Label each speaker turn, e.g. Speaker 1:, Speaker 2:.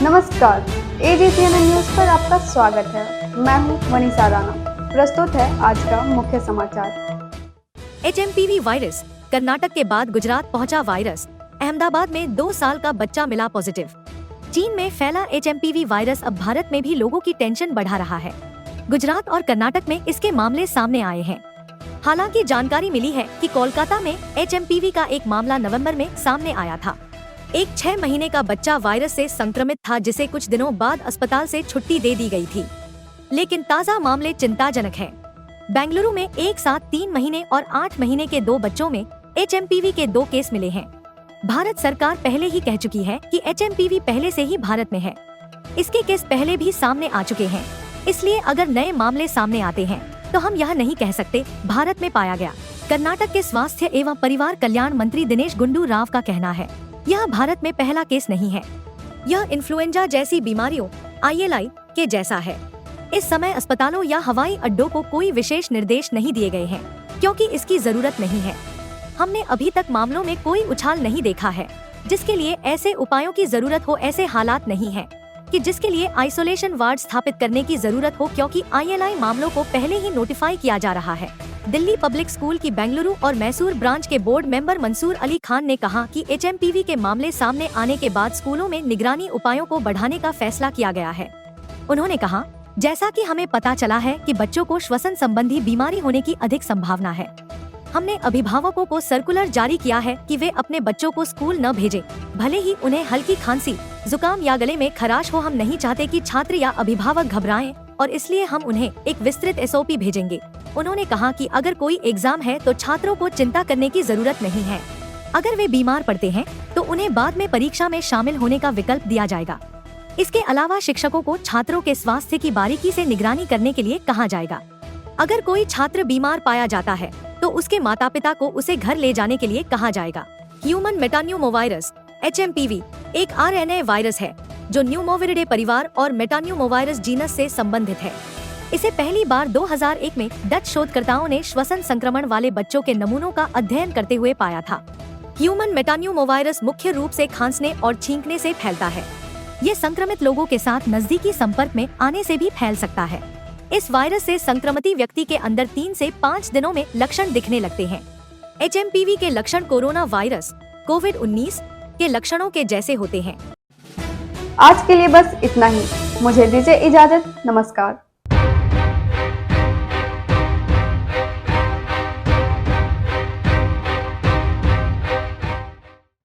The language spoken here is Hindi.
Speaker 1: नमस्कार, एजीसीएनएन न्यूज पर आपका स्वागत है। मैं हूं मनीषा राणा। प्रस्तुत है आज का मुख्य समाचार।
Speaker 2: एचएमपीवी वायरस, कर्नाटक के बाद गुजरात पहुंचा वायरस। अहमदाबाद में 2 साल का बच्चा मिला पॉजिटिव। चीन में फैला एचएमपीवी वायरस अब भारत में भी लोगों की टेंशन बढ़ा रहा है। गुजरात और कर्नाटक में इसके मामले सामने आए हैं। हालांकि जानकारी मिली है कि कोलकाता में एचएमपीवी का एक मामला नवंबर में सामने आया था। एक 6 महीने का बच्चा वायरस से संक्रमित था, जिसे कुछ दिनों बाद अस्पताल से छुट्टी दे दी गई थी। लेकिन ताज़ा मामले चिंताजनक हैं। बेंगलुरु में एक साथ 3 महीने और 8 महीने के 2 बच्चों में एचएमपीवी के 2 केस मिले हैं। भारत सरकार पहले ही कह चुकी है कि एचएमपीवी पहले से ही भारत में है। इसके केस पहले भी सामने आ चुके हैं, इसलिए अगर नए मामले सामने आते हैं तो हम यह नहीं कह सकते भारत में पाया गया। कर्नाटक के स्वास्थ्य एवं परिवार कल्याण मंत्री दिनेश गुंडू राव का कहना है, यह भारत में पहला केस नहीं है। यह इन्फ्लुएंजा जैसी बीमारियों ILI के जैसा है। इस समय अस्पतालों या हवाई अड्डों को कोई विशेष निर्देश नहीं दिए गए हैं, क्योंकि इसकी जरूरत नहीं है। हमने अभी तक मामलों में कोई उछाल नहीं देखा है, जिसके लिए ऐसे उपायों की जरूरत हो। ऐसे हालात नहीं है कि जिसके लिए आइसोलेशन वार्ड स्थापित करने की जरूरत हो, क्योंकि ILI मामलों को पहले ही नोटिफाई किया जा रहा है। दिल्ली पब्लिक स्कूल की बेंगलुरु और मैसूर ब्रांच के बोर्ड मेंबर मंसूर अली खान ने कहा कि एचएमपीवी के मामले सामने आने के बाद स्कूलों में निगरानी उपायों को बढ़ाने का फैसला किया गया है। उन्होंने कहा, जैसा कि हमें पता चला है कि बच्चों को श्वसन संबंधी बीमारी होने की अधिक संभावना है। हमने अभिभावकों को सर्कुलर जारी किया है कि वे अपने बच्चों को स्कूल न भेजें, भले ही उन्हें हल्की खांसी, जुकाम या गले में खराश हो। हम नहीं चाहते कि छात्र या अभिभावक घबराएं और इसलिए हम उन्हें एक विस्तृत SOP भेजेंगे। उन्होंने कहा कि अगर कोई एग्जाम है तो छात्रों को चिंता करने की जरूरत नहीं है। अगर वे बीमार पड़ते हैं तो उन्हें बाद में परीक्षा में शामिल होने का विकल्प दिया जाएगा। इसके अलावा शिक्षकों को छात्रों के स्वास्थ्य की बारीकी से निगरानी करने के लिए कहा जाएगा। अगर कोई छात्र बीमार पाया जाता है तो उसके माता पिता को उसे घर ले जाने के लिए कहा जाएगा। ह्यूमन मेटान्यूमोवायरस HMPV एक RNA वायरस है जो न्यूमोविरिडे परिवार और मेटान्यूमोवायरस जीनस से संबंधित है। इसे पहली बार 2001 में डच शोधकर्ताओं ने श्वसन संक्रमण वाले बच्चों के नमूनों का अध्ययन करते हुए पाया था। ह्यूमन मेटान्यूमोवायरस मुख्य रूप से खांसने और छींकने से फैलता है। ये संक्रमित लोगों के साथ नजदीकी संपर्क में आने से भी फैल सकता है। इस वायरस से संक्रमित व्यक्ति के अंदर 3 से 5 दिनों में लक्षण दिखने लगते हैं। HMPV के लक्षण कोरोना वायरस COVID-19 के लक्षणों के जैसे होते हैं।
Speaker 1: आज के लिए बस इतना ही। मुझे दीजिए इजाजत। नमस्कार।